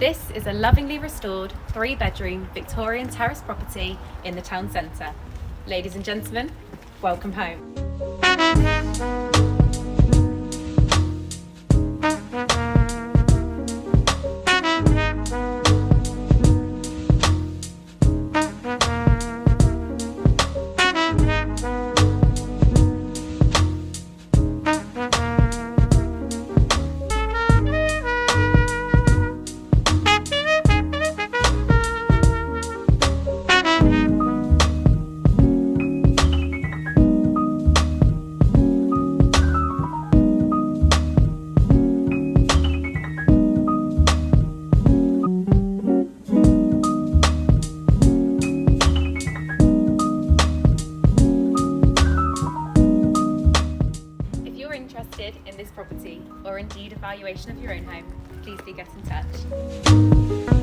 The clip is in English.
This is a lovingly restored 3-bedroom Victorian terrace property in the town centre. Ladies and gentlemen, welcome home. Interested in this property or indeed a valuation of your own home, please do get in touch.